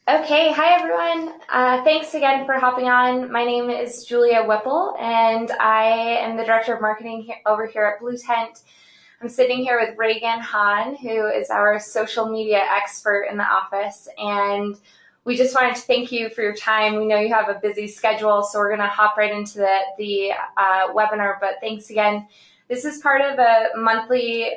Okay, hi everyone. Thanks again for hopping on. My name is Julia Whipple, and I am the Director of Marketing over here at Blue Tent. I'm sitting here with Reagan Hahn, who is our social media expert in the office, and we just wanted to thank you for your time. We know you have a busy schedule, so we're going to hop right into the webinar, but thanks again. This is part of a monthly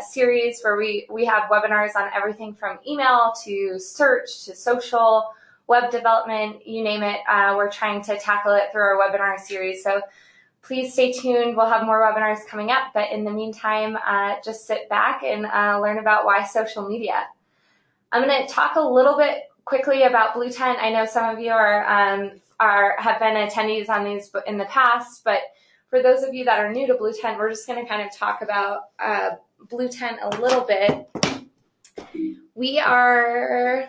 series where we have webinars on everything from email to search to social, web development, you name it. We're trying to tackle it through our webinar series. So please stay tuned. We'll have more webinars coming up. But in the meantime, just sit back and learn about why social media. I'm going to talk a little bit quickly about Blue Tent. I know some of you have been attendees on these in the past, but for those of you that are new to Blue Tent, we're just going to kind of talk about Blue Tent a little bit. We are,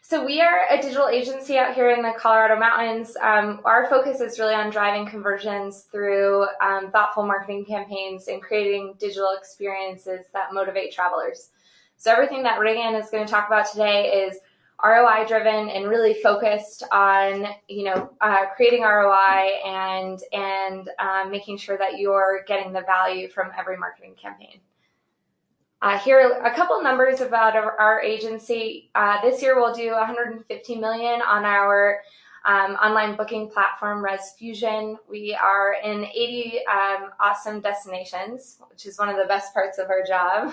so we are a digital agency out here in the Colorado Mountains. Our focus is really on driving conversions through thoughtful marketing campaigns and creating digital experiences that motivate travelers. So everything that Reagan is going to talk about today is ROI driven and really focused on, creating ROI and making sure that you're getting the value from every marketing campaign. Here are a couple numbers about our agency. This year we'll do $150 million on our online booking platform, ResFusion. We are in 80 awesome destinations, which is one of the best parts of our job.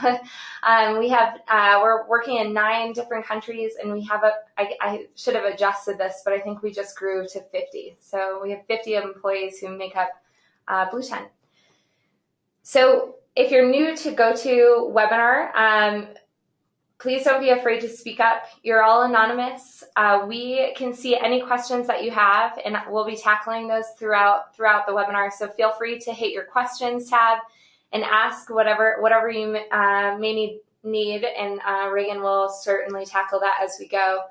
We're working in 9 different countries, and we have I should have adjusted this, but I think we just grew to 50. So we have 50 employees who make up Blue Tent. So if you're new to GoToWebinar, please don't be afraid to speak up. You're all anonymous. We can see any questions that you have, and we'll be tackling those throughout the webinar. So feel free to hit your questions tab and ask whatever you may need, and Reagan will certainly tackle that as we go.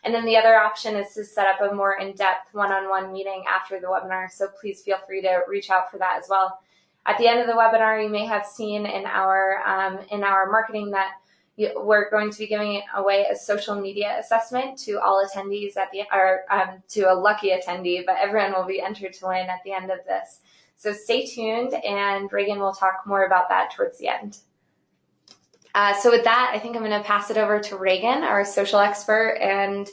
And then the other option is to set up a more in-depth one-on-one meeting after the webinar. So please feel free to reach out for that as well. At the end of the webinar, you may have seen in our marketing that we're going to be giving away a social media assessment to all attendees to a lucky attendee, but everyone will be entered to win at the end of this. So stay tuned, and Reagan will talk more about that towards the end. So with that, I think I'm going to pass it over to Reagan, our social expert, and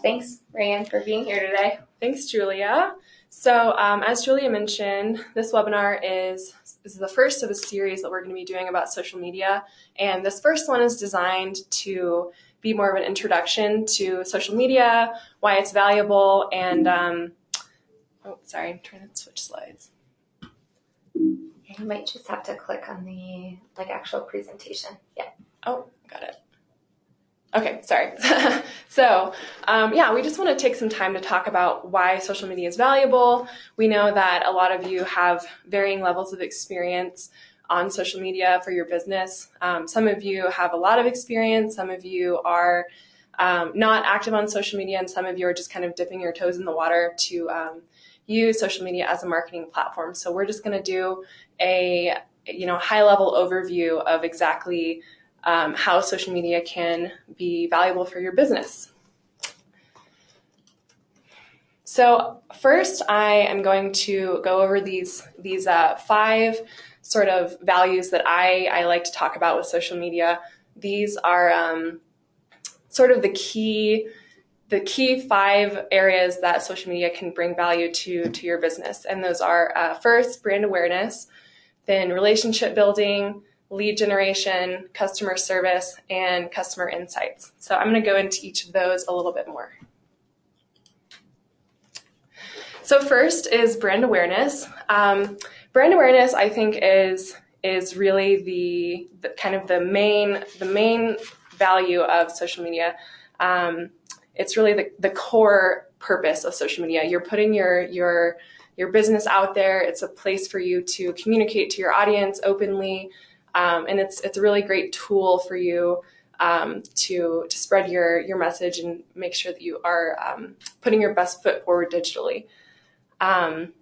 thanks, Reagan, for being here today. Thanks, Julia. So as Julia mentioned, this webinar is the first of a series that we're going to be doing about social media. And this first one is designed to be more of an introduction to social media, why it's valuable, and, I'm trying to switch slides. You might just have to click on the actual presentation. Yeah. Oh, got it. Okay, sorry. So, we just want to take some time to talk about why social media is valuable. We know that a lot of you have varying levels of experience on social media for your business. Some of you have a lot of experience. Some of you are not active on social media, and some of you are just kind of dipping your toes in the water to use social media as a marketing platform. So we're just going to do a high-level overview of exactly how social media can be valuable for your business. So first, I am going to go over these 5 sort of values that I like to talk about with social media. These are sort of the key 5 areas that social media can bring value to your business. And those are first, brand awareness, then relationship building, lead generation, customer service, and customer insights. So I'm going to go into each of those a little bit more. So first is brand awareness. Brand awareness, I think, is really the kind of the main value of social media. It's really the core purpose of social media. You're putting your business out there. It's a place for you to communicate to your audience openly. And it's a really great tool for you to spread your message and make sure that you are putting your best foot forward digitally. And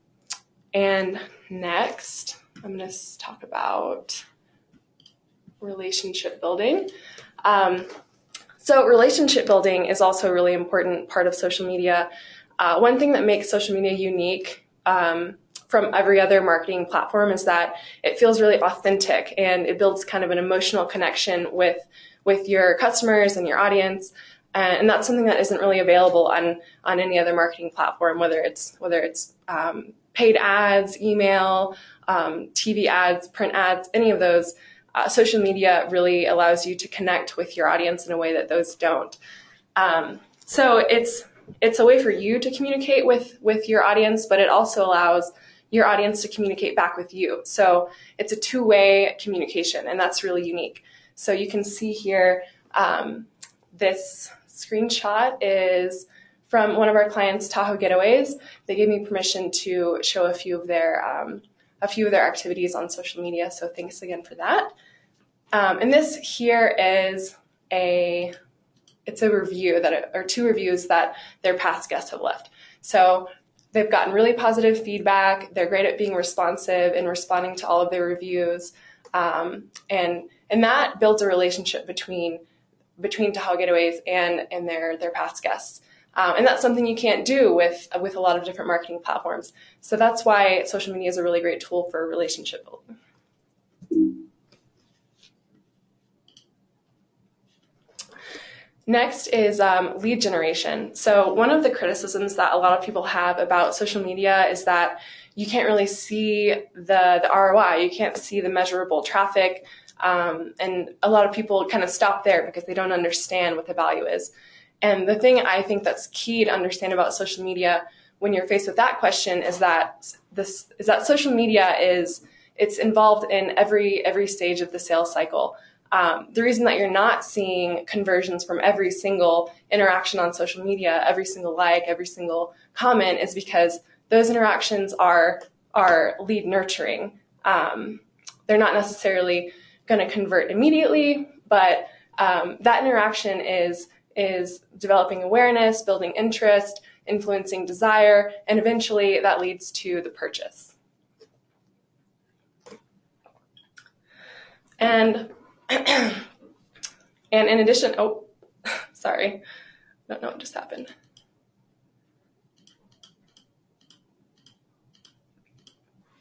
next, I'm going to talk about relationship building. So relationship building is also a really important part of social media. One thing that makes social media unique from every other marketing platform is that it feels really authentic, and it builds kind of an emotional connection with your customers and your audience. And that's something that isn't really available on any other marketing platform, whether it's paid ads, email, TV ads, print ads, any of those. Social media really allows you to connect with your audience in a way that those don't. So it's a way for you to communicate with your audience, but it also allows your audience to communicate back with you. So it's a two-way communication, and that's really unique. So you can see here, this screenshot is from one of our clients, Talgataways. They gave me permission to show a few of their activities on social media. So thanks again for that. And this here is a review or two reviews that their past guests have left. So they've gotten really positive feedback. They're great at being responsive and responding to all of their reviews. And that builds a relationship between Talgataways and their past guests. And that's something you can't do with a lot of different marketing platforms. So that's why social media is a really great tool for relationship building. Next is lead generation. So one of the criticisms that a lot of people have about social media is that you can't really see the ROI. You can't see the measurable traffic. And a lot of people kind of stop there because they don't understand what the value is. And the thing I think that's key to understand about social media when you're faced with that question is that social media it's involved in every stage of the sales cycle. The reason that you're not seeing conversions from every single interaction on social media, every single like, every single comment, is because those interactions are lead nurturing. They're not necessarily going to convert immediately, but that interaction is developing awareness, building interest, influencing desire, and eventually that leads to the purchase. And in addition, sorry, don't know what just happened.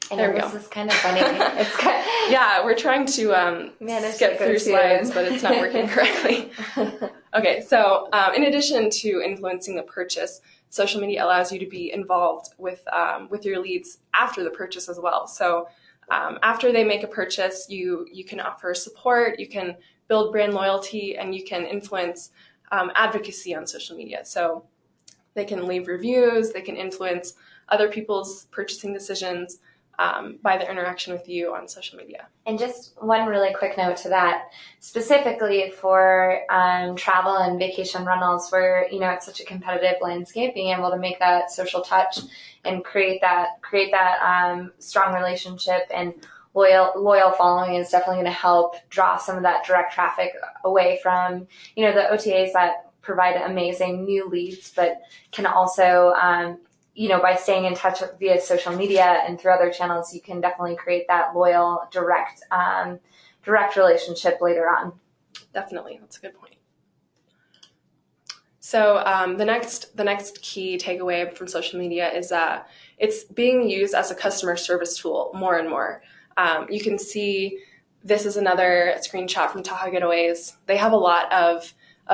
There we go. This is kind of funny. Yeah, we're trying to skip through slides, but it's not working correctly. Okay, so in addition to influencing the purchase, social media allows you to be involved with your leads after the purchase as well. So after they make a purchase, you can offer support, you can build brand loyalty, and you can influence advocacy on social media. So they can leave reviews, they can influence other people's purchasing decisions by their interaction with you on social media. And just one really quick note to that, specifically for travel and vacation rentals, where it's such a competitive landscape, being able to make that social touch and create that strong relationship and loyal following is definitely going to help draw some of that direct traffic away from the OTAs that provide amazing new leads, but can also by staying in touch via social media and through other channels, you can definitely create that loyal, direct relationship later on. Definitely, that's a good point. So the next key takeaway from social media is that it's being used as a customer service tool more and more. You can see this is another screenshot from Talgataways. They have a lot of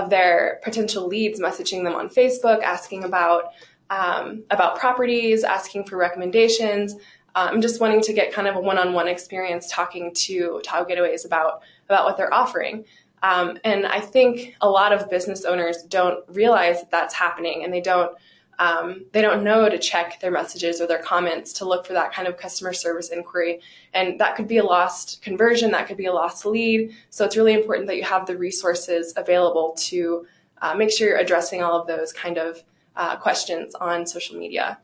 their potential leads messaging them on Facebook, asking about properties, asking for recommendations, just wanting to get kind of a one-on-one experience talking to Talgataways about what they're offering. And I think a lot of business owners don't realize that that's happening, and they don't know to check their messages or their comments to look for that kind of customer service inquiry. And that could be a lost conversion, that could be a lost lead. So it's really important that you have the resources available to make sure you're addressing all of those kind of questions on social media.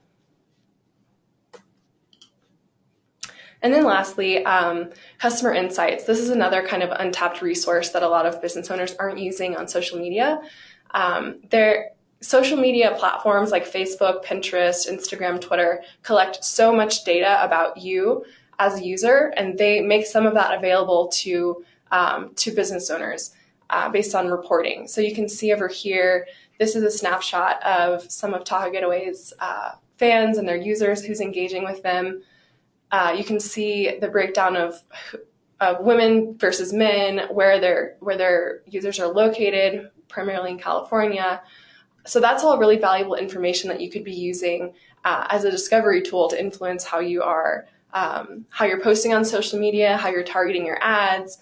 And then lastly, customer insights. This is another kind of untapped resource that a lot of business owners aren't using on social media. Social media platforms like Facebook, Pinterest, Instagram, Twitter collect so much data about you as a user, and they make some of that available to business owners. based on reporting. So you can see over here, this is a snapshot of some of Talgataways fans and their users who's engaging with them. You can see the breakdown of women versus men, where their users are located, primarily in California. So that's all really valuable information that you could be using as a discovery tool to influence how you're posting on social media, how you're targeting your ads.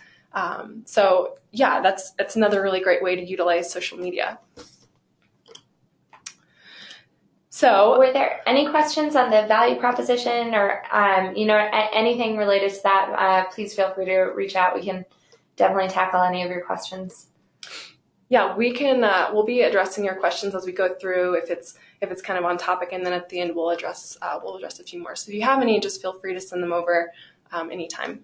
So yeah, that's another really great way to utilize social media. So, were there any questions on the value proposition or, anything related to that? Please feel free to reach out. We can definitely tackle any of your questions. Yeah, we can. We'll be addressing your questions as we go through, if it's kind of on topic, and then at the end we'll address a few more. So if you have any, just feel free to send them over anytime.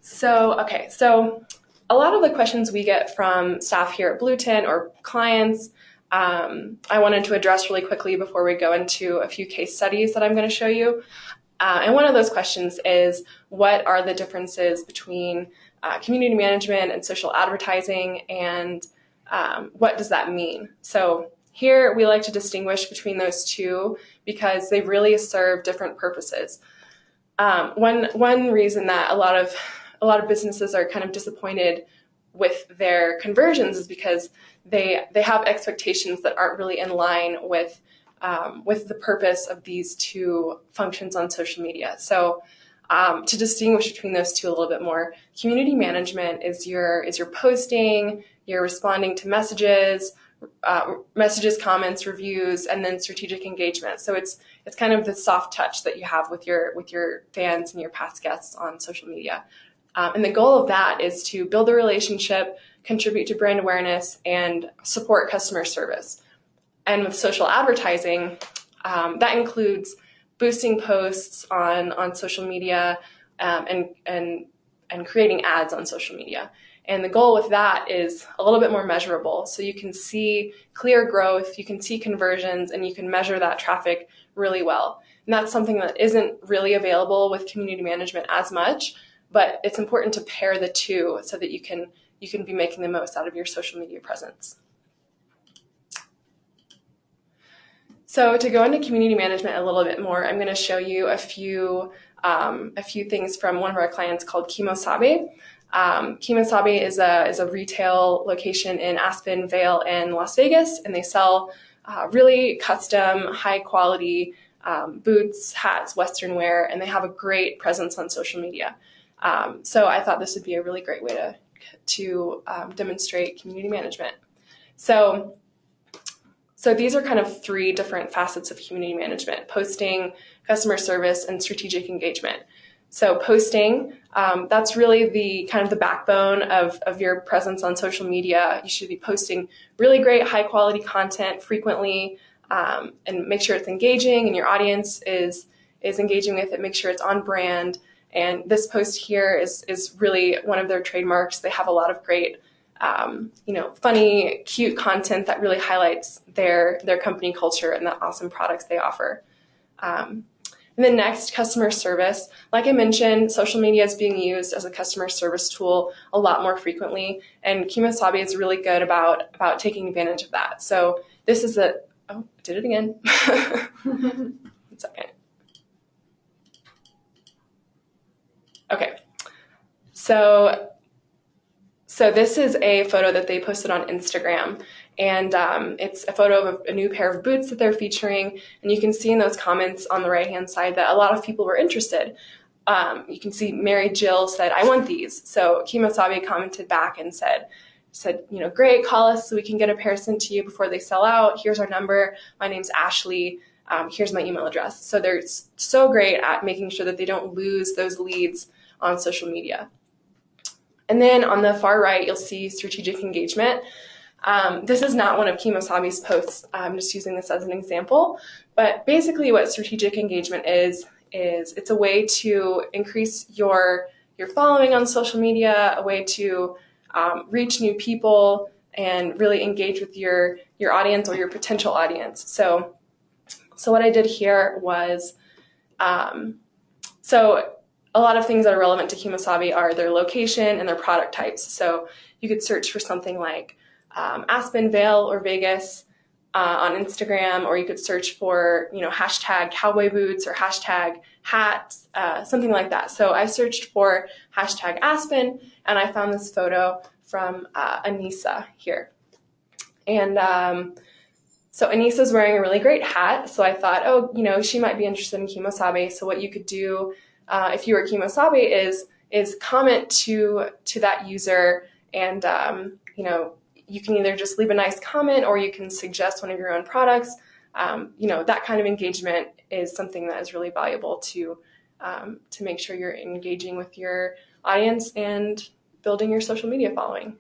So a lot of the questions we get from staff here at Blue Tent or clients, I wanted to address really quickly before we go into a few case studies that I'm going to show you. And one of those questions is, what are the differences between community management and social advertising, and what does that mean? So here we like to distinguish between those two because they really serve different purposes. One reason that a lot of businesses are kind of disappointed with their conversions is because they have expectations that aren't really in line with the purpose of these two functions on social media. So to distinguish between those two a little bit more, community management is your posting, you're responding to messages, comments, reviews, and then strategic engagement. So it's kind of the soft touch that you have with your fans and your past guests on social media. And the goal of that is to build a relationship, contribute to brand awareness, and support customer service. And with social advertising, that includes boosting posts on social media and creating ads on social media. And the goal with that is a little bit more measurable. So you can see clear growth, you can see conversions, and you can measure that traffic really well. And that's something that isn't really available with community management as much, but it's important to pair the two so that you can be making the most out of your social media presence. So to go into community management a little bit more, I'm going to show you a few things from one of our clients called Kemosabe. Kemosabe is a retail location in Aspen, Vail, and Las Vegas, and they sell really custom, high quality boots, hats, Western wear, and they have a great presence on social media. So I thought this would be a really great way to demonstrate community management. So these are kind of three different facets of community management: posting, customer service, and strategic engagement. So posting, that's really the kind of the backbone of your presence on social media. You should be posting really great, high quality content frequently, and make sure it's engaging and your audience is engaging with it. Make sure it's on brand. And this post here is really one of their trademarks. They have a lot of great, funny, cute content that really highlights their company culture and the awesome products they offer. And then next, customer service. Like I mentioned, social media is being used as a customer service tool a lot more frequently, and Kemosabe is really good about taking advantage of that. So this is I did it again. 1 second. Okay, so this is a photo that they posted on Instagram, and it's a photo of a new pair of boots that they're featuring, and you can see in those comments on the right-hand side that a lot of people were interested. You can see Mary Jill said, "I want these." So Kemosabe commented back and said, "Great, call us so we can get a pair sent to you before they sell out. Here's our number. My name's Ashley. Here's my email address." So they're so great at making sure that they don't lose those leads on social media. And then on the far right, you'll see strategic engagement. This is not one of Kemosabe's posts. I'm just using this as an example. But basically what strategic engagement is it's a way to increase your following on social media, a way to reach new people and really engage with your audience or your potential audience. So what I did here was, so a lot of things that are relevant to Kemosabe are their location and their product types. So you could search for something like Aspen, Vail, or Vegas on Instagram, or you could search for, hashtag cowboy boots or hashtag hats, something like that. So I searched for hashtag Aspen, and I found this photo from Anissa here. And so Anissa's wearing a really great hat. So I thought, she might be interested in Kemosabe. So what you could do if you were Kemosabe is comment to that user, and you can either just leave a nice comment or you can suggest one of your own products. That kind of engagement is something that is really valuable to make sure you're engaging with your audience and building your social media following.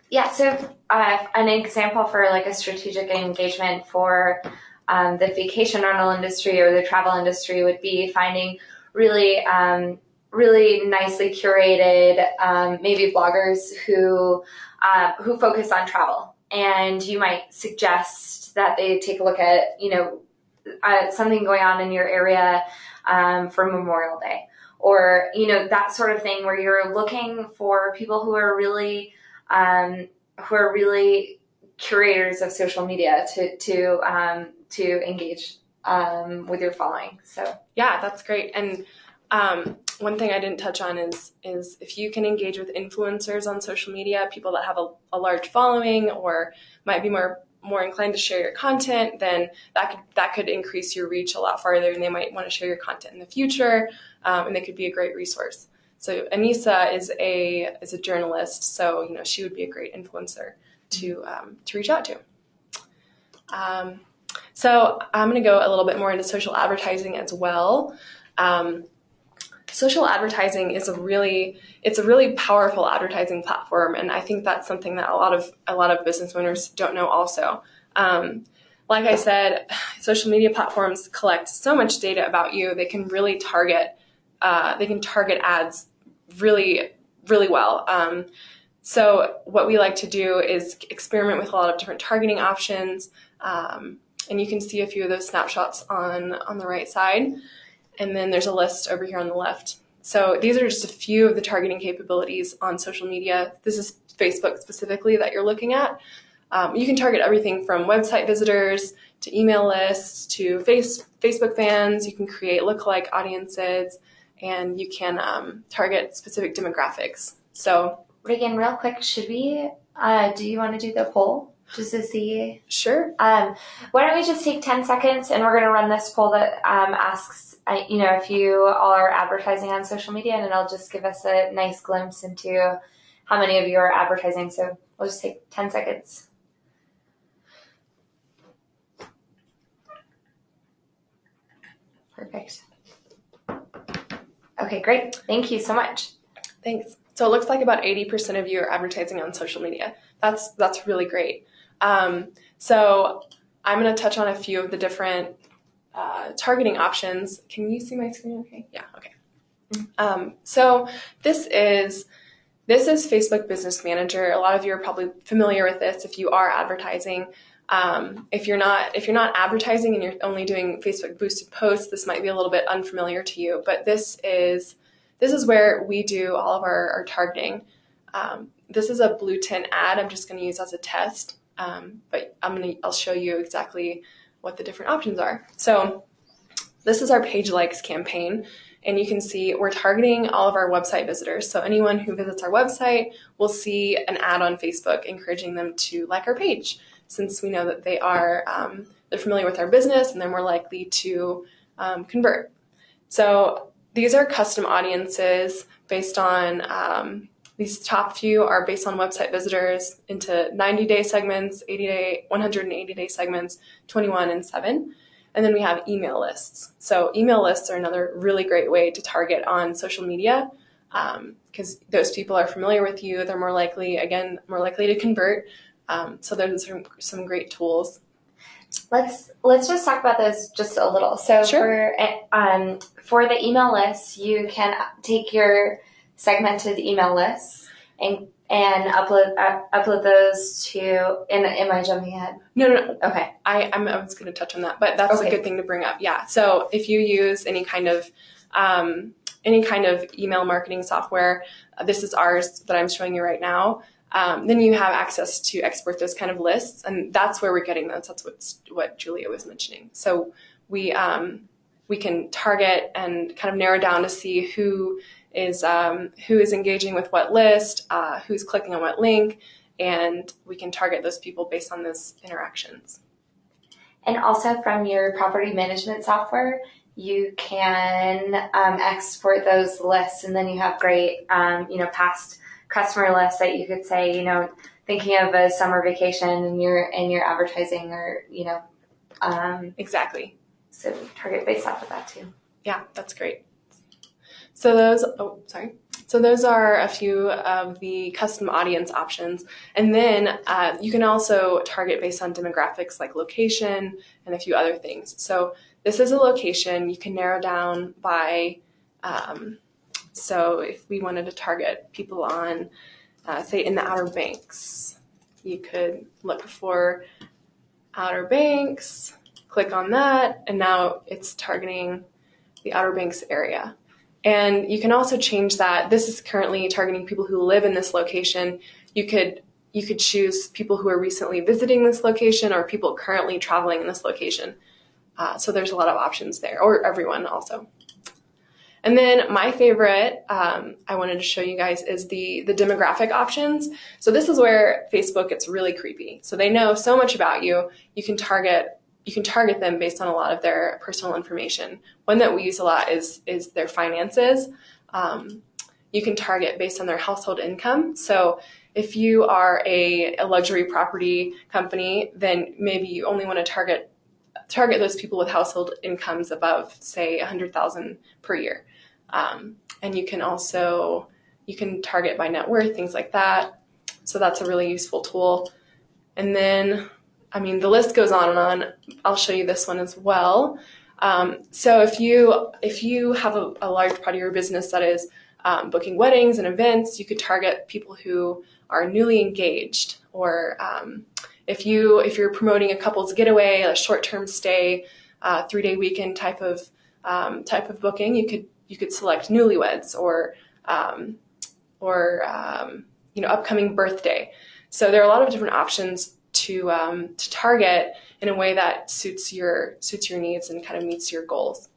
Yeah, so an example for like a strategic engagement for the vacation rental industry or the travel industry would be finding really nicely curated maybe bloggers who focus on travel, and you might suggest that they take a look at something going on in your area for Memorial Day, or that sort of thing, where you're looking for people who are really curators of social media to engage with your following. So yeah, that's great. And one thing I didn't touch on is if you can engage with influencers on social media, people that have a large following or might be more inclined to share your content, then that could increase your reach a lot farther, and they might want to share your content in the future, and they could be a great resource. So Anissa is a journalist, so she would be a great influencer to reach out to. So I'm going to go a little bit more into social advertising as well. Social advertising is a really powerful advertising platform, and I think that's something that a lot of business owners don't know also. Like I said, social media platforms collect so much data about you. They can really target ads really, really well. So what we like to do is experiment with a lot of different targeting options, and you can see a few of those snapshots on the right side. And then there's a list over here on the left. So these are just a few of the targeting capabilities on social media. This is Facebook specifically that you're looking at. You can target everything from website visitors to email lists to Facebook fans. You can create lookalike audiences, and you can target specific demographics. So Reagan, real quick, should we, do you want to do the poll just to see? Sure. Why don't we just take 10 seconds and we're going to run this poll that asks, if you all are advertising on social media, and it'll just give us a nice glimpse into how many of you are advertising. So we'll just take 10 seconds. Perfect. Okay, great. Thank you so much. Thanks. So it looks like about 80% of you are advertising on social media. That's really great. So I'm going to touch on a few of the different targeting options. Can you see my screen okay? Yeah, okay. So this is Facebook Business Manager. A lot of you are probably familiar with this if you are advertising. If you're not advertising and you're only doing Facebook boosted posts, this might be a little bit unfamiliar to you, but this is where we do all of our targeting. This is a blue tint ad I'm just going to use as a test, but I'll show you exactly what the different options are. So this is our page likes campaign, and you can see we're targeting all of our website visitors. So anyone who visits our website will see an ad on Facebook encouraging them to like our page, since we know that they're familiar with our business and they're more likely to convert. So these are custom audiences based on these top few are based on website visitors into 90-day segments, 80-day, 180-day segments, 21 and 7. And then we have email lists. So email lists are another really great way to target on social media because those people are familiar with you. They're more likely to convert. So there's some great tools. Let's just talk about those just a little. So sure. For the email lists, you can take your segmented email lists and upload those to. Am I jumping ahead? No. Okay. I was going to touch on that, but that's okay. A good thing to bring up. Yeah. So if you use any kind of any kind of email marketing software, this is ours that I'm showing you right now, then you have access to export those kind of lists, and that's where we're getting those. That's what Julia was mentioning. So we can target and kind of narrow down to see who is engaging with what list, who's clicking on what link, and we can target those people based on those interactions. And also from your property management software, you can export those lists, and then you have great, past customer lists that you could say, thinking of a summer vacation and your advertising, or exactly. So target based off of that too. Yeah, that's great. So those are a few of the custom audience options. And then you can also target based on demographics like location and a few other things. So this is a location you can narrow down by, so if we wanted to target people on, say, in the Outer Banks, you could look for Outer Banks, click on that, and now it's targeting the Outer Banks area. And you can also change that. This is currently targeting people who live in this location. You could choose people who are recently visiting this location or people currently traveling in this location. So there's a lot of options there, or everyone also. And then my favorite, I wanted to show you guys, is the demographic options. So this is where Facebook gets really creepy. So they know so much about you. You can target them based on a lot of their personal information. One that we use a lot is their finances. You can target based on their household income. So if you are a luxury property company, then maybe you only want to target those people with household incomes above, say, $100,000 per year. And you can target by net worth, things like that. So that's a really useful tool. And then, the list goes on and on. I'll show you this one as well. So if you have a large part of your business that is booking weddings and events, you could target people who are newly engaged, or if you're promoting a couple's getaway, a short-term stay, 3-day weekend type of booking, you could select newlyweds or upcoming birthday. So there are a lot of different options to target in a way that suits your needs and kind of meets your goals.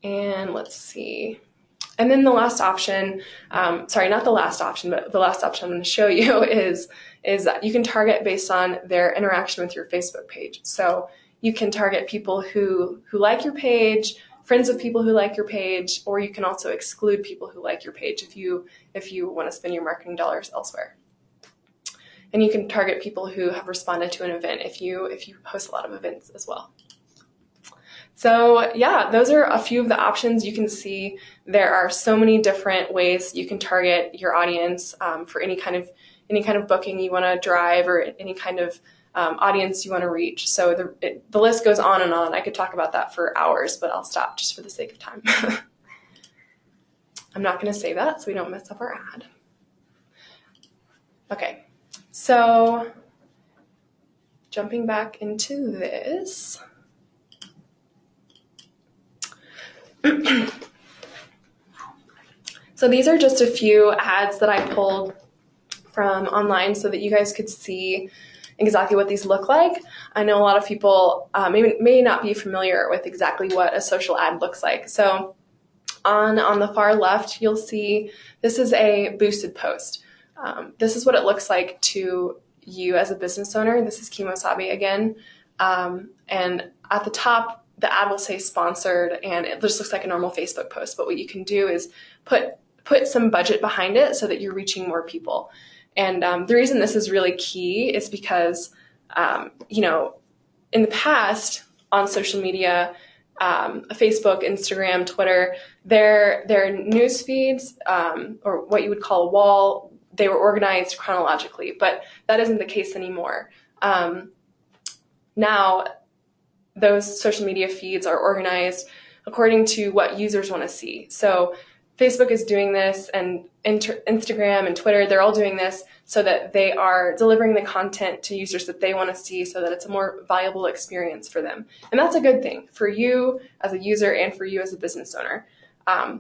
And let's see. And then the last option, not the last option, but the last option I'm going to show you is that you can target based on their interaction with your Facebook page. So you can target people who like your page, friends of people who like your page, or you can also exclude people who like your page if you want to spend your marketing dollars elsewhere. And you can target people who have responded to an event if you host a lot of events as well. So yeah, those are a few of the options. You can see there are so many different ways you can target your audience for any kind of booking you want to drive, or any kind of audience you want to reach. So the list goes on and on. I could talk about that for hours, but I'll stop just for the sake of time. I'm not going to say that so we don't mess up our ad. Okay, so jumping back into this. So these are just a few ads that I pulled from online so that you guys could see exactly what these look like. I know a lot of people may not be familiar with exactly what a social ad looks like. So on the far left, you'll see this is a boosted post. This is what it looks like to you as a business owner. This is Kemosabe again. And at the top, the ad will say sponsored, and it just looks like a normal Facebook post. But what you can do is put some budget behind it so that you're reaching more people. And the reason this is really key is because, in the past on social media, Facebook, Instagram, Twitter, their news feeds, or what you would call a wall, they were organized chronologically, but that isn't the case anymore. Now, those social media feeds are organized according to what users want to see. So Facebook is doing this, and Instagram and Twitter, they're all doing this so that they are delivering the content to users that they want to see so that it's a more valuable experience for them. And that's a good thing for you as a user and for you as a business owner.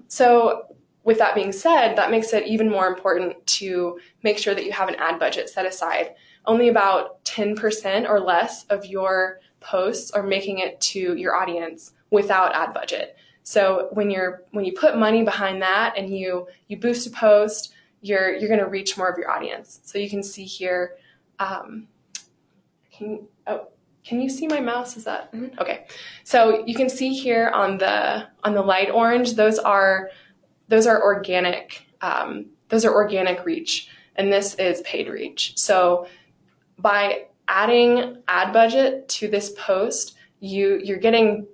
So with that being said, that makes it even more important to make sure that you have an ad budget set aside. Only about 10% or less of your posts are making it to your audience without ad budget. So when you put money behind that and you boost a post, you're going to reach more of your audience. So you can see here. Can you see my mouse? Is that okay? So you can see here on the light orange, those are organic. Those are organic reach, and this is paid reach. So by adding ad budget to this post, you're getting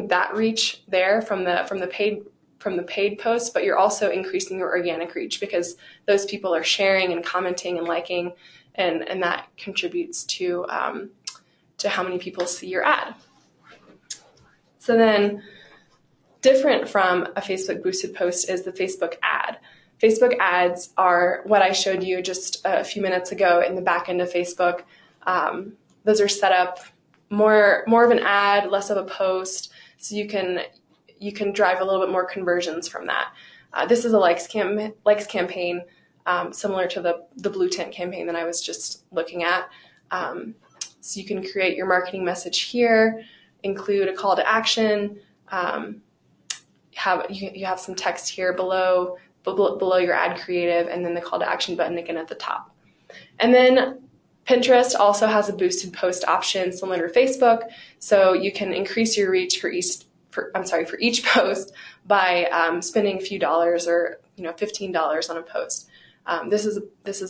that reach there from the paid post, but you're also increasing your organic reach because those people are sharing and commenting and liking, and that contributes to how many people see your ad. So then, different from a Facebook boosted post is the Facebook ad. Facebook ads are what I showed you just a few minutes ago in the back end of Facebook. Those are set up more of an ad, less of a post, so you can drive a little bit more conversions from that. This is a likes campaign, similar to the blue tent campaign that I was just looking at. So you can create your marketing message here, include a call to action. You have some text here below your ad creative, and then the call to action button again at the top. And then Pinterest also has a boosted post option similar to Facebook, so you can increase your reach for each post by spending a few dollars or $15 on a post. This is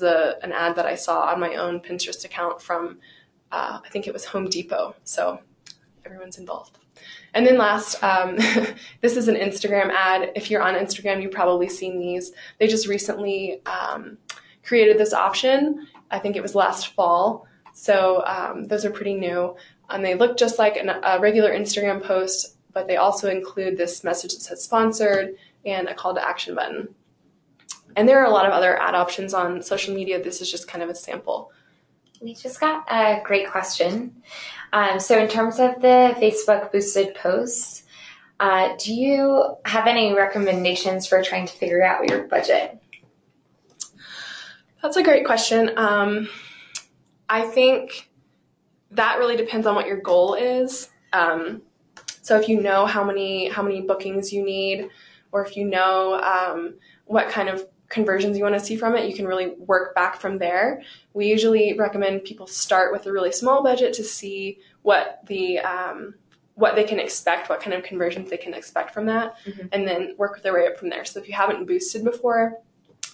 an ad that I saw on my own Pinterest account from I think it was Home Depot. So everyone's involved. And then last, this is an Instagram ad. If you're on Instagram, you've probably seen these. They just recently created this option. I think it was last fall. So those are pretty new. And they look just like a regular Instagram post, but they also include this message that says sponsored and a call to action button. And there are a lot of other ad options on social media. This is just kind of a sample. We just got a great question. So in terms of the Facebook boosted posts, do you have any recommendations for trying to figure out your budget? That's a great question. I think that really depends on what your goal is. So if you know how many bookings you need, or if you know what kind of conversions you want to see from it, you can really work back from there. We usually recommend people start with a really small budget to see what they can expect, what kind of conversions they can expect from that, and then work their way up from there. So if you haven't boosted before,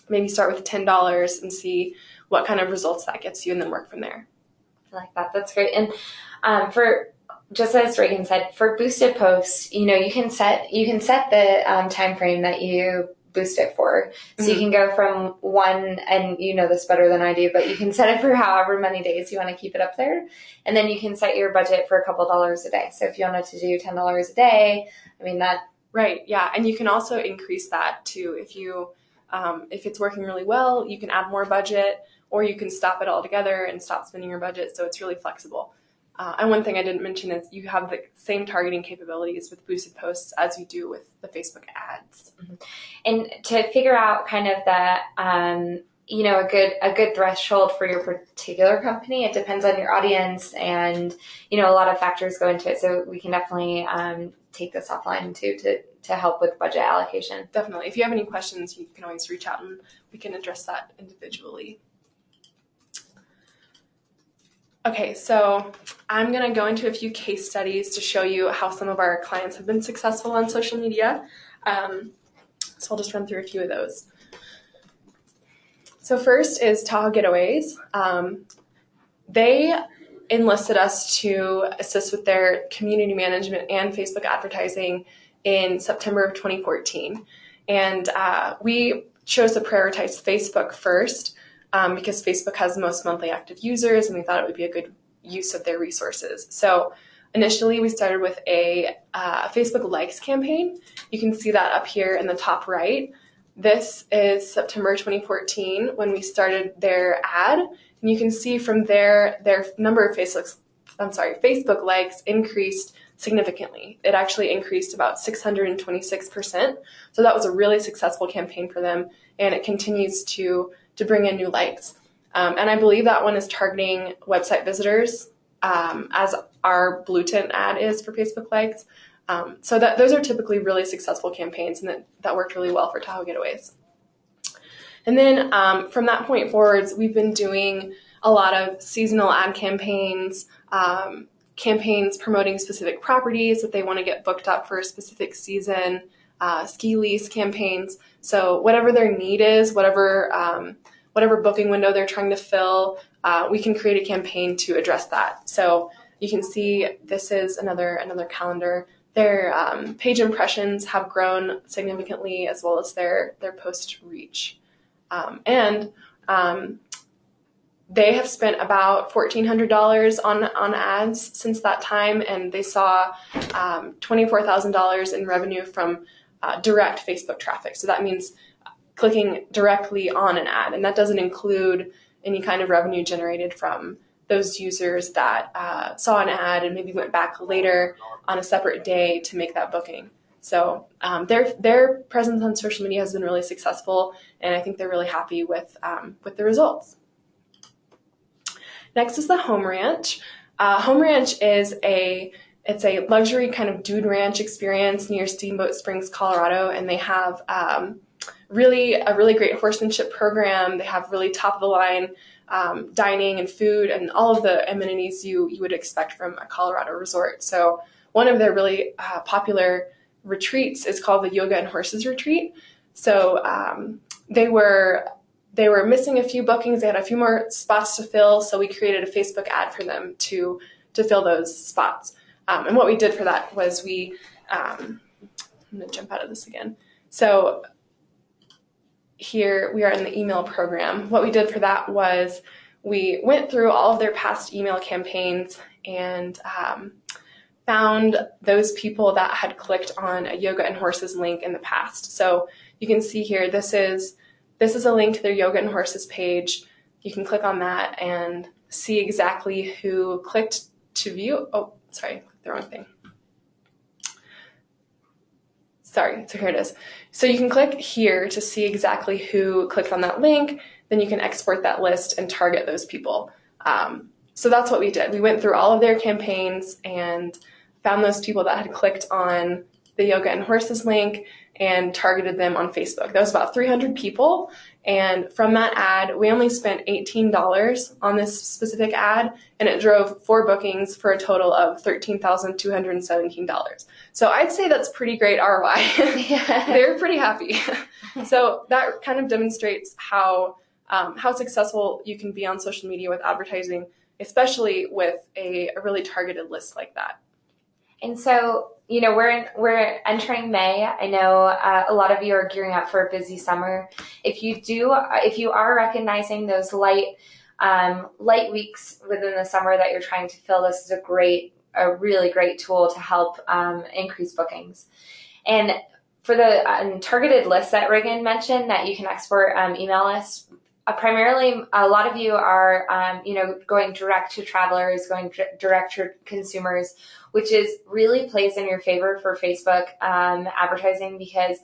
maybe start with $10 and see what kind of results that gets you, and then work from there. I like that. That's great. And for just as Reagan said, for boosted posts, you can set the time frame that you boost it for. So you can go from one, and you know this better than I do, but you can set it for however many days you want to keep it up there. And then you can set your budget for a couple dollars a day. So if you wanted to do $10 a day, that. Right. Yeah. And you can also increase that too. If it's working really well, you can add more budget, or you can stop it altogether and stop spending your budget. So it's really flexible. And one thing I didn't mention is you have the same targeting capabilities with boosted posts as you do with the Facebook ads. And to figure out kind of the, a good threshold for your particular company, it depends on your audience, and, a lot of factors go into it. So we can definitely take this offline too to help with budget allocation. Definitely. If you have any questions, you can always reach out and we can address that individually. Okay, so I'm going to go into a few case studies to show you how some of our clients have been successful on social media. So I'll just run through a few of those. So first is Talgataways. They enlisted us to assist with their community management and Facebook advertising in September of 2014. And we chose to prioritize Facebook first, because Facebook has the most monthly active users, and we thought it would be a good use of their resources. So initially, we started with a Facebook likes campaign. You can see that up here in the top right. This is September 2014 when we started their ad. And you can see from there, their number of Facebook likes increased significantly. It actually increased about 626%. So that was a really successful campaign for them, and it continues to bring in new likes. And I believe that one is targeting website visitors, as our blue tint ad is for Facebook likes. So those are typically really successful campaigns, and that worked really well for Talgataways. And then from that point forwards, we've been doing a lot of seasonal ad campaigns, campaigns promoting specific properties that they want to get booked up for a specific season, ski lease campaigns. So whatever their need is, whatever booking window they're trying to fill, we can create a campaign to address that. So you can see this is another calendar. Their page impressions have grown significantly, as well as their post reach. They have spent about $1,400 on ads since that time, and they saw $24,000 in revenue from direct Facebook traffic. So that means clicking directly on an ad, and that doesn't include any kind of revenue generated from those users that saw an ad and maybe went back later on a separate day to make that booking. So their presence on social media has been really successful, and I think they're really happy with the results. Next is the Home Ranch. Home Ranch is a luxury kind of dude ranch experience near Steamboat Springs, Colorado, and they have a really great horsemanship program. They have really top of the line dining and food and all of the amenities you would expect from a Colorado resort. So one of their really popular retreats is called the Yoga and Horses Retreat. So they were missing a few bookings. They had a few more spots to fill, so we created a Facebook ad for them to fill those spots. And what we did for that was I'm going to jump out of this again. So here we are in the email program. What we did for that was we went through all of their past email campaigns and found those people that had clicked on a Yoga and Horses link in the past. So you can see here, this is a link to their Yoga and Horses page. You can click on that and see exactly who clicked to view. Oh, sorry, I clicked the wrong thing. Sorry, so here it is. So you can click here to see exactly who clicked on that link. Then you can export that list and target those people. So that's what we did. We went through all of their campaigns and found those people that had clicked on the Yoga and Horses link and targeted them on Facebook. That was about 300 people. And from that ad, we only spent $18 on this specific ad, and it drove 4 bookings for a total of $13,217. So I'd say that's pretty great ROI. Yeah. They're pretty happy. So that kind of demonstrates how successful you can be on social media with advertising, especially with a really targeted list like that. And so, we're entering May. I know a lot of you are gearing up for a busy summer. If you are recognizing those light weeks within the summer that you're trying to fill, this is a really great tool to help increase bookings. And for the targeted lists that Regan mentioned that you can export email lists, primarily a lot of you are going direct to travelers, going direct to consumers, which really plays in your favor for Facebook advertising, because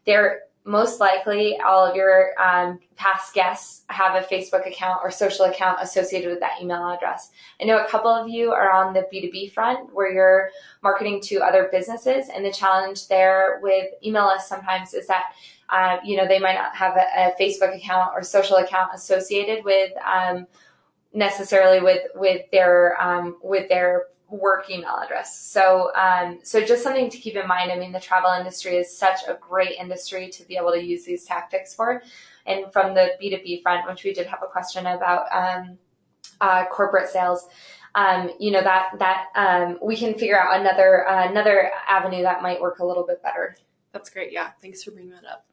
they're most likely all of your past guests have a Facebook account or social account associated with that email address. I know a couple of you are on the B2B front where you're marketing to other businesses, and the challenge there with email lists sometimes is that they might not have a Facebook account or social account associated with necessarily with their work email address. So just something to keep in mind. I mean, the travel industry is such a great industry to be able to use these tactics for. And from the B2B front, which we did have a question about corporate sales, that we can figure out another avenue that might work a little bit better. That's great. Yeah, thanks for bringing that up.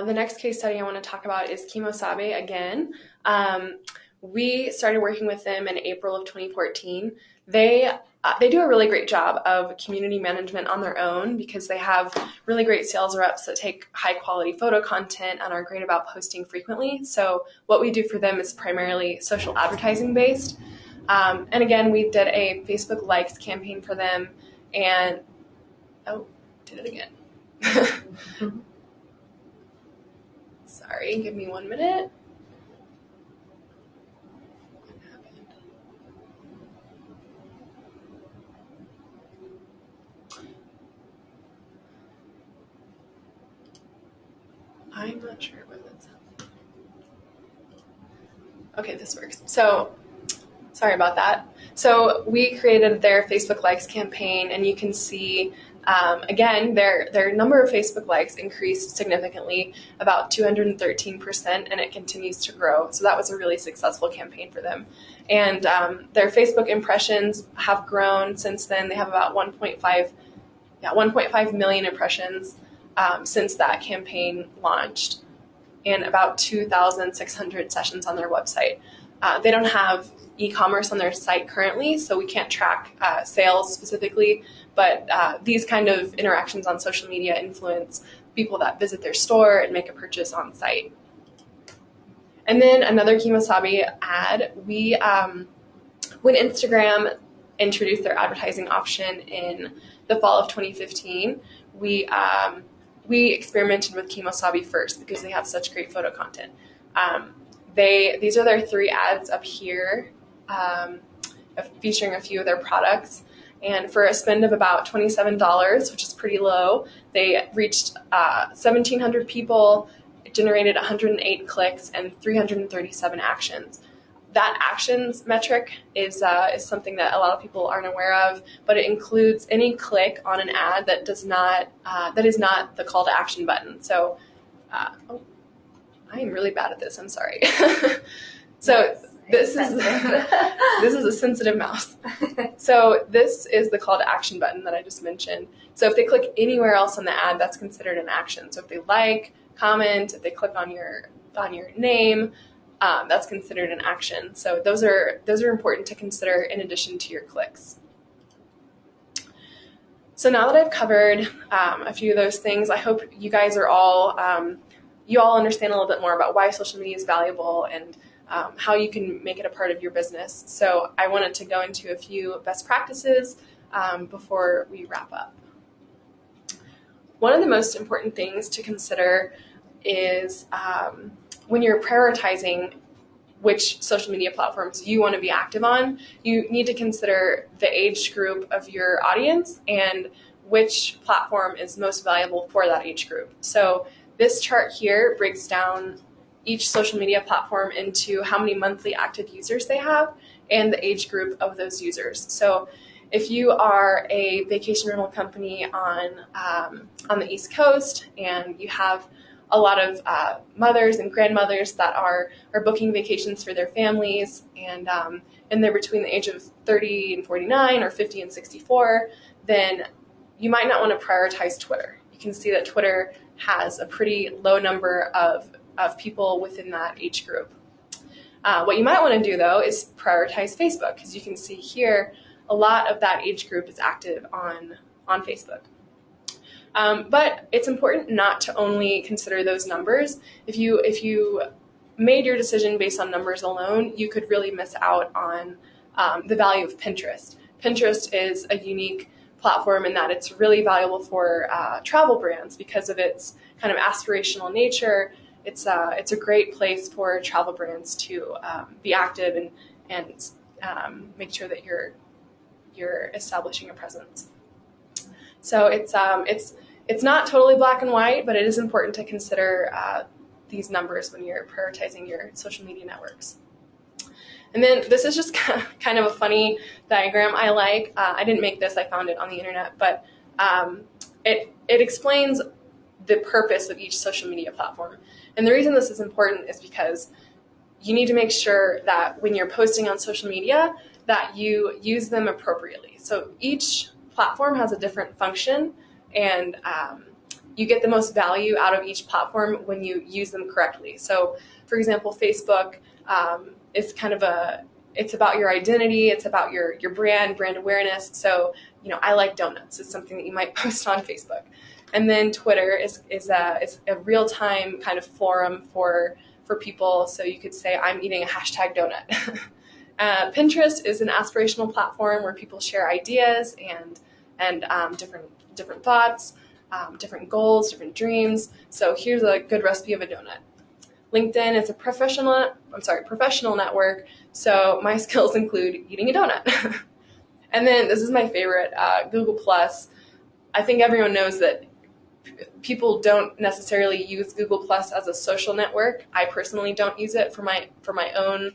The next case study I want to talk about is Kemosabe again. We started working with them in April of 2014. They they do a really great job of community management on their own because they have really great sales reps that take high quality photo content and are great about posting frequently. So what we do for them is primarily social advertising based. And again, we did a Facebook likes campaign for them and, did it again. Sorry, give me 1 minute. I'm not sure where that's at. Okay, this works. So, sorry about that. So we created their Facebook likes campaign, and you can see, again, their number of Facebook likes increased significantly, about 213%, and it continues to grow. So that was a really successful campaign for them. And their Facebook impressions have grown since then. They have about 1.5 million impressions since that campaign launched, and about 2,600 sessions on their website. They don't have e-commerce on their site currently, so we can't track sales specifically, but these kind of interactions on social media influence people that visit their store and make a purchase on site. And then another Kemosabe ad, when Instagram introduced their advertising option in the fall of 2015, we experimented with Kemosabe first because they have such great photo content. These are their 3 ads up here, featuring a few of their products. And for a spend of about $27, which is pretty low, they reached 1,700 people, generated 108 clicks, and 337 actions. That actions metric is something that a lot of people aren't aware of, but it includes any click on an ad that is not the call to action button. So, I am really bad at this. I'm sorry. So this is a sensitive mouse. So this is the call to action button that I just mentioned. So if they click anywhere else on the ad, that's considered an action. So if they like, comment, if they click on your name, that's considered an action. So those are important to consider in addition to your clicks. So now that I've covered a few of those things, I hope you guys are you all understand a little bit more about why social media is valuable and how you can make it a part of your business. So I wanted to go into a few best practices before we wrap up. One of the most important things to consider is when you're prioritizing which social media platforms you want to be active on, you need to consider the age group of your audience and which platform is most valuable for that age group. So this chart here breaks down each social media platform into how many monthly active users they have and the age group of those users. So if you are a vacation rental company on the East Coast and you have a lot of mothers and grandmothers that are booking vacations for their families, and they're between the age of 30 and 49 or 50 and 64, then you might not want to prioritize Twitter. You can see that Twitter has a pretty low number of people within that age group. What you might want to do, though, is prioritize Facebook, because you can see here a lot of that age group is active on Facebook. But it's important not to only consider those numbers. If you made your decision based on numbers alone, you could really miss out on the value of Pinterest. Pinterest is a unique platform in that it's really valuable for travel brands because of its kind of aspirational nature. It's a great place for travel brands to be active and make sure that you're establishing a presence. So it's not totally black and white, but it is important to consider these numbers when you're prioritizing your social media networks. And then this is just kind of a funny diagram I like. I didn't make this, I found it on the internet, but it explains the purpose of each social media platform. And the reason this is important is because you need to make sure that when you're posting on social media that you use them appropriately. So each platform has a different function, and you get the most value out of each platform when you use them correctly. So for example, Facebook is kind of It's about your identity. It's about your brand awareness. So, I like donuts. It's something that you might post on Facebook. And then Twitter is a real-time kind of forum for people. So you could say, I'm eating a hashtag donut. Pinterest is an aspirational platform where people share ideas and different thoughts, different goals, different dreams. So here's a good recipe of a donut. LinkedIn is a professional network. So my skills include eating a donut. And then this is my favorite, Google Plus. I think everyone knows that people don't necessarily use Google Plus as a social network. I personally don't use it for my own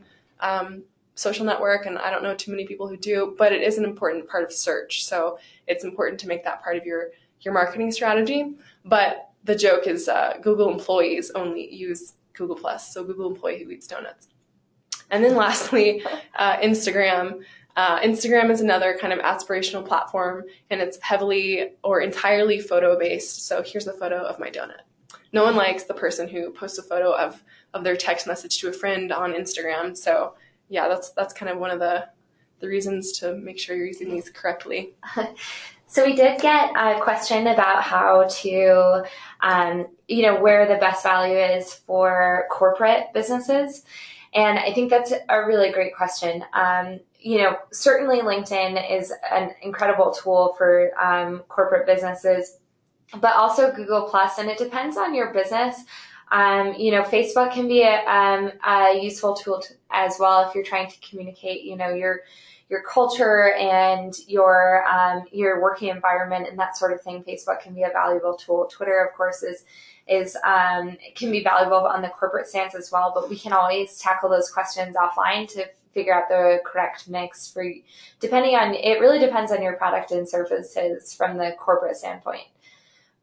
social network, and I don't know too many people who do, but it is an important part of search. So it's important to make that part of your marketing strategy. But the joke is Google employees only use Google Plus, so Google employee who eats donuts. And then lastly, Instagram. Instagram is another kind of aspirational platform, and it's heavily or entirely photo-based. So here's a photo of my donut. No one likes the person who posts a photo of their text message to a friend on Instagram. So yeah, that's kind of one of the reasons to make sure you're using these correctly. So we did get a question about how to, where the best value is for corporate businesses. And I think that's a really great question. Certainly LinkedIn is an incredible tool for corporate businesses, but also Google Plus, and it depends on your business. Facebook can be a useful tool as well if you're trying to communicate, your culture and your working environment and that sort of thing. Facebook can be a valuable tool. Twitter, of course, can be valuable on the corporate stance as well, but we can always tackle those questions offline to figure out the correct mix for you. It really depends on your product and services from the corporate standpoint.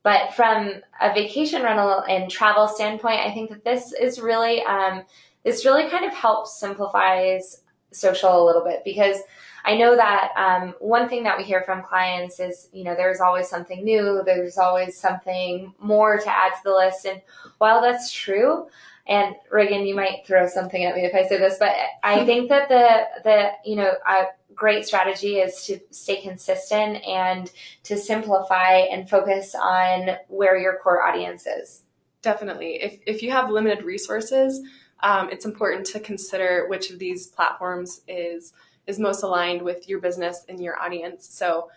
But from a vacation rental and travel standpoint, I think that this really kind of helps simplifies social a little bit, because I know that one thing that we hear from clients is, there's always something new, there's always something more to add to the list. And while that's true, and Reagan, you might throw something at me if I say this, but I think that a great strategy is to stay consistent and to simplify and focus on where your core audience is. Definitely. If you have limited resources, it's important to consider which of these platforms is most aligned with your business and your audience. So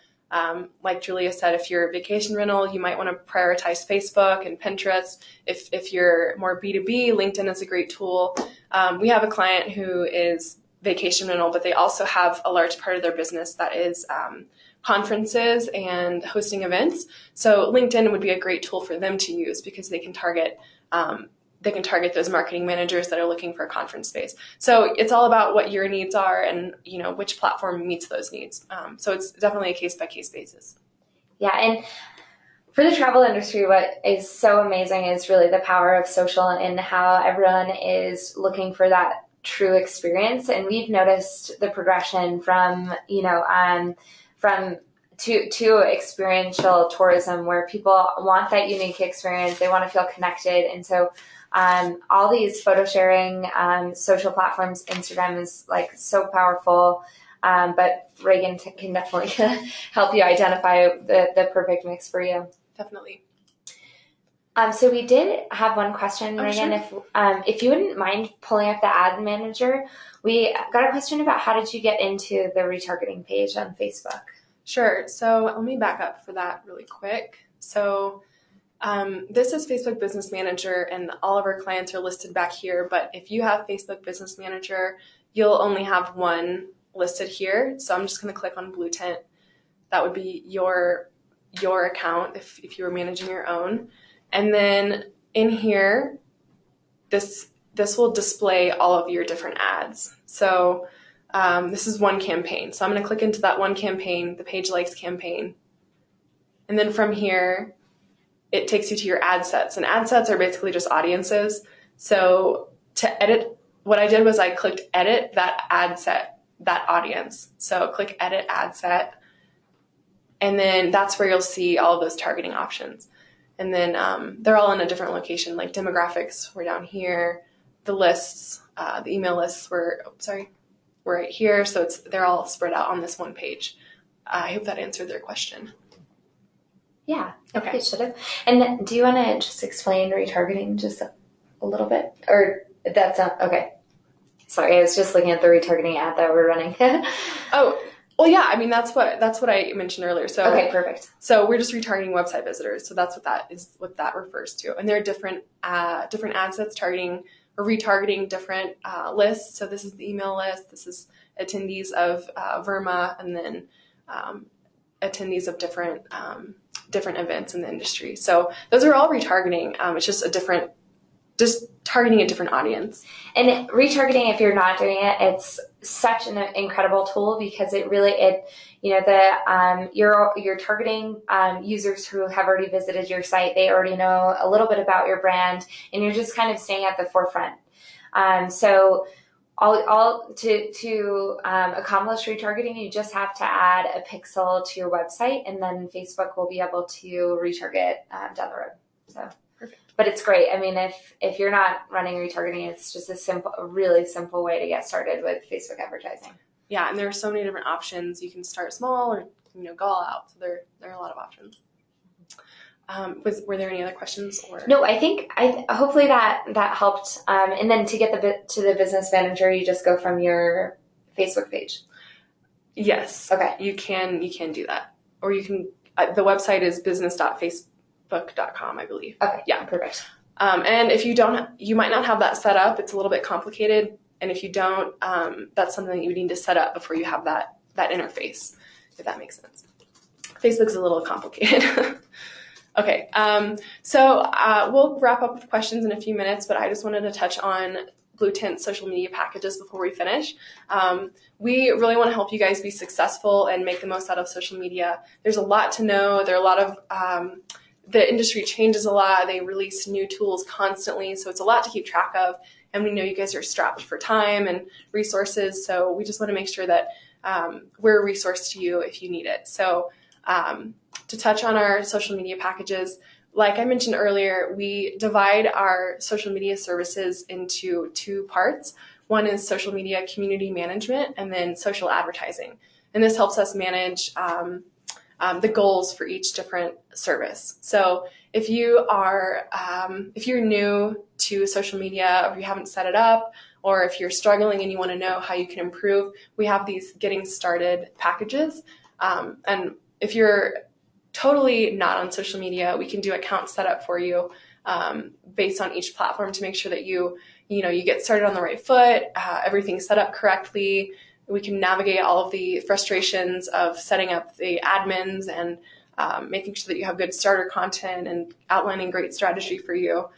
like Julia said, if you're a vacation rental, you might want to prioritize Facebook and Pinterest. If you're more B2B, LinkedIn is a great tool. We have a client who is vacation rental, but they also have a large part of their business that is conferences and hosting events. So LinkedIn would be a great tool for them to use because they can target those marketing managers that are looking for a conference space. So it's all about what your needs are and which platform meets those needs. So it's definitely a case-by-case basis. Yeah, and for the travel industry, what is so amazing is really the power of social and how everyone is looking for that true experience. And we've noticed the progression from to experiential tourism, where people want that unique experience. They want to feel connected. And so all these photo sharing social platforms, Instagram is like so powerful. But Reagan can definitely help you identify the perfect mix for you. Definitely. So we did have one question, Reagan. Sure. If you wouldn't mind pulling up the ad manager, we got a question about how did you get into the retargeting page on Facebook? Sure. So let me back up for that really quick. So this is Facebook Business Manager, and all of our clients are listed back here. But if you have Facebook Business Manager, you'll only have one listed here. So I'm just going to click on Blue Tint. That would be your account if you were managing your own. And then in here, this will display all of your different ads. So this is one campaign. So I'm going to click into that one campaign, the Page Likes campaign. And then from here, it takes you to your ad sets. And ad sets are basically just audiences. So to edit, what I did was I clicked edit that ad set, that audience. So click edit ad set. And then that's where you'll see all of those targeting options. And then they're all in a different location, like demographics were down here. The lists, the email lists were, we're right here. So they're all spread out on this one page. I hope that answered their question. Yeah, I think it should have. And do you want to just explain retargeting just a little bit? Or that's not, okay. Sorry, I was just looking at the retargeting ad that we're running. Oh, well, yeah. I mean, that's what I mentioned earlier. So okay, perfect. So we're just retargeting website visitors. So that's what that refers to. And there are different ad sets targeting or retargeting different lists. So this is the email list. This is attendees of Verma, and then attendees of different events in the industry. So those are all retargeting. It's just targeting a different audience. And retargeting, if you're not doing it, it's such an incredible tool because you're targeting users who have already visited your site. They already know a little bit about your brand, and you're just kind of staying at the forefront. So to accomplish retargeting, you just have to add a pixel to your website, and then Facebook will be able to retarget down the road. So. But it's great. I mean, if you're not running retargeting, it's just a really simple way to get started with Facebook advertising. Yeah, and there are so many different options. You can start small or go all out. So there are a lot of options. Were there any other questions? Or? No, I think hopefully that helped. And then to get to the business manager, you just go from your Facebook page. Yes. Okay. You can do that, or you can. The website is business.facebook.com, I believe. Okay. Yeah. Perfect. And if you don't, you might not have that set up. It's a little bit complicated. And if you don't, that's something that you need to set up before you have that interface, if that makes sense. Facebook's a little complicated. Okay. So we'll wrap up with questions in a few minutes, but I just wanted to touch on Blue Tint social media packages before we finish. We really want to help you guys be successful and make the most out of social media. There's a lot to know. There are a lot of the industry changes a lot. They release new tools constantly, so it's a lot to keep track of. And we know you guys are strapped for time and resources, so we just want to make sure that we're a resource to you if you need it. So to touch on our social media packages, like I mentioned earlier, we divide our social media services into two parts. One is social media community management, and then social advertising. And this helps us manage the goals for each different service. So if you're new to social media, or you haven't set it up, or if you're struggling and you want to know how you can improve, we have these getting started packages. And if you're totally not on social media, we can do account setup for you based on each platform to make sure that you get started on the right foot, everything's set up correctly. We can navigate all of the frustrations of setting up the admins and making sure that you have good starter content and outlining great strategy for you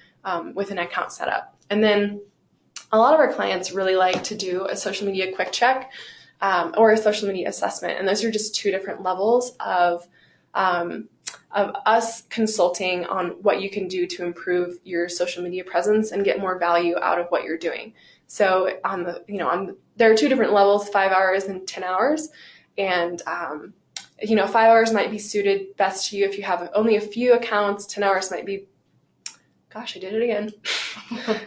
with an account setup. And then a lot of our clients really like to do a social media quick check or a social media assessment. And those are just two different levels of us consulting on what you can do to improve your social media presence and get more value out of what you're doing. So there are two different levels, 5 hours and 10 hours. And, 5 hours might be suited best to you if you have only a few accounts. 10 hours might be, gosh, I did it again.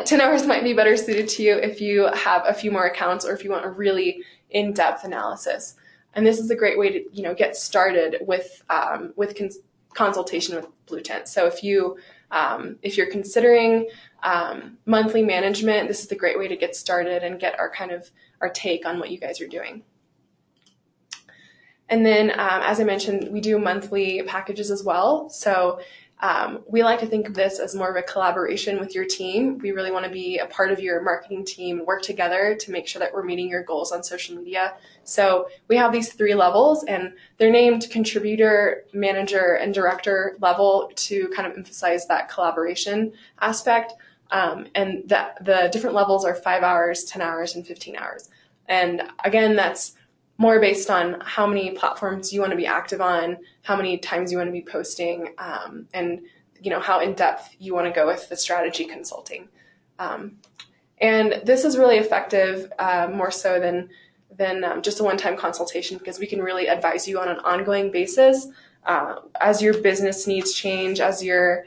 10 hours might be better suited to you if you have a few more accounts or if you want a really in-depth analysis. And this is a great way to, get started with consultation with Blue Tint. So if you're considering monthly management, this is the great way to get started and get our take on what you guys are doing. And then, as I mentioned, we do monthly packages as well. So we like to think of this as more of a collaboration with your team. We really want to be a part of your marketing team, work together to make sure that we're meeting your goals on social media. So we have these 3 levels, and they're named contributor, manager, and director level to kind of emphasize that collaboration aspect. And the different levels are 5 hours, 10 hours, and 15 hours. And again, that's more based on how many platforms you want to be active on, how many times you want to be posting, and how in-depth you want to go with the strategy consulting. And this is really effective, more so than just a one-time consultation, because we can really advise you on an ongoing basis as your business needs change, as you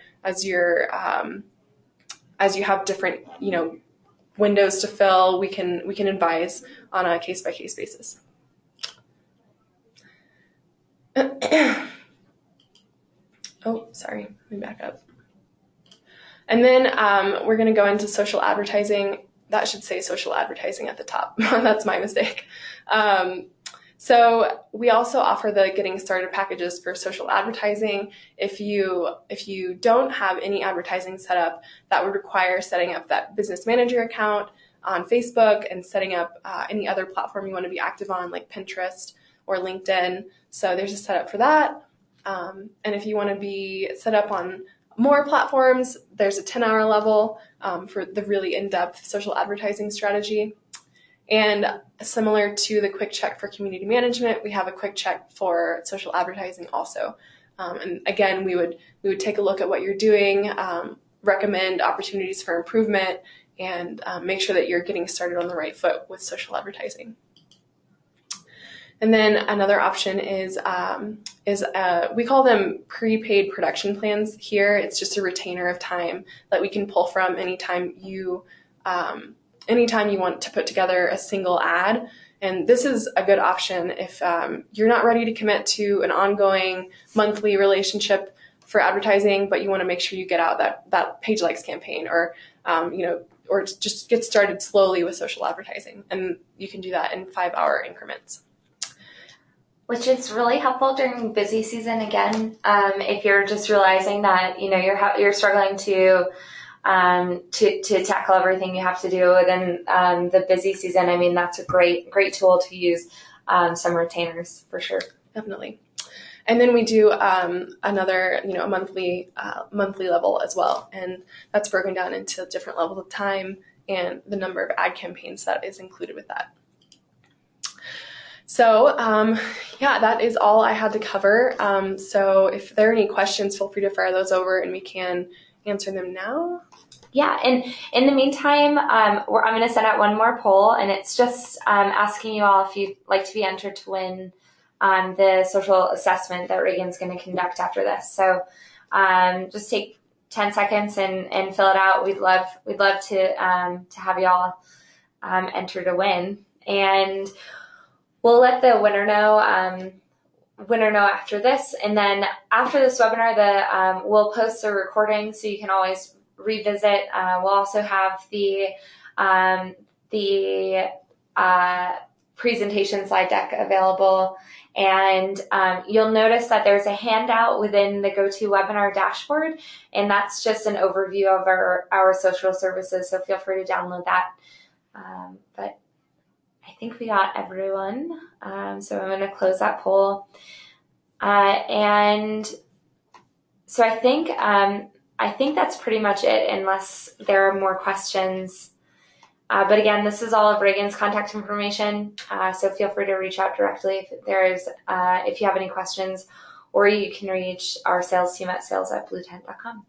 have different windows to fill, we can advise on a case-by-case basis. Oh, sorry, let me back up. And then we're going to go into social advertising. That should say social advertising at the top. That's my mistake. So we also offer the getting started packages for social advertising. If you don't have any advertising set up, that would require setting up that business manager account on Facebook and setting up any other platform you want to be active on, like Pinterest or LinkedIn. So there's a setup for that. And if you want to be set up on more platforms, there's a 10-hour level for the really in-depth social advertising strategy. And similar to the quick check for community management, we have a quick check for social advertising also. And again, we would take a look at what you're doing, recommend opportunities for improvement, and make sure that you're getting started on the right foot with social advertising. And then another option is we call them prepaid production plans here. It's just a retainer of time that we can pull from anytime you want to put together a single ad. And this is a good option if you're not ready to commit to an ongoing monthly relationship for advertising, but you want to make sure you get out that page likes campaign, or or just get started slowly with social advertising. And you can do that in 5-hour increments. Which is really helpful during busy season again. If you're just realizing that you're struggling to tackle everything you have to do within the busy season, I mean, that's a great tool to use. Some retainers for sure. Definitely. And then we do another a monthly level as well, and that's broken down into different levels of time and the number of ad campaigns that is included with that. So that is all I had to cover. So if there are any questions, feel free to fire those over and we can answer them now. Yeah, and in the meantime, I'm going to send out one more poll, and it's just asking you all if you'd like to be entered to win the social assessment that Reagan's going to conduct after this. So just take 10 seconds and fill it out. We'd love to have you all enter to win, and we'll let the winner know after this. And then after this webinar, we'll post a recording so you can always revisit. We'll also have the presentation slide deck available. And you'll notice that there's a handout within the GoToWebinar dashboard, and that's just an overview of our social services, so feel free to download that. But I think we got everyone, so I'm going to close that poll. And so I think that's pretty much it, unless there are more questions. But again, this is all of Reagan's contact information, so feel free to reach out directly if you have any questions, or you can reach our sales team at sales@bluetent.com.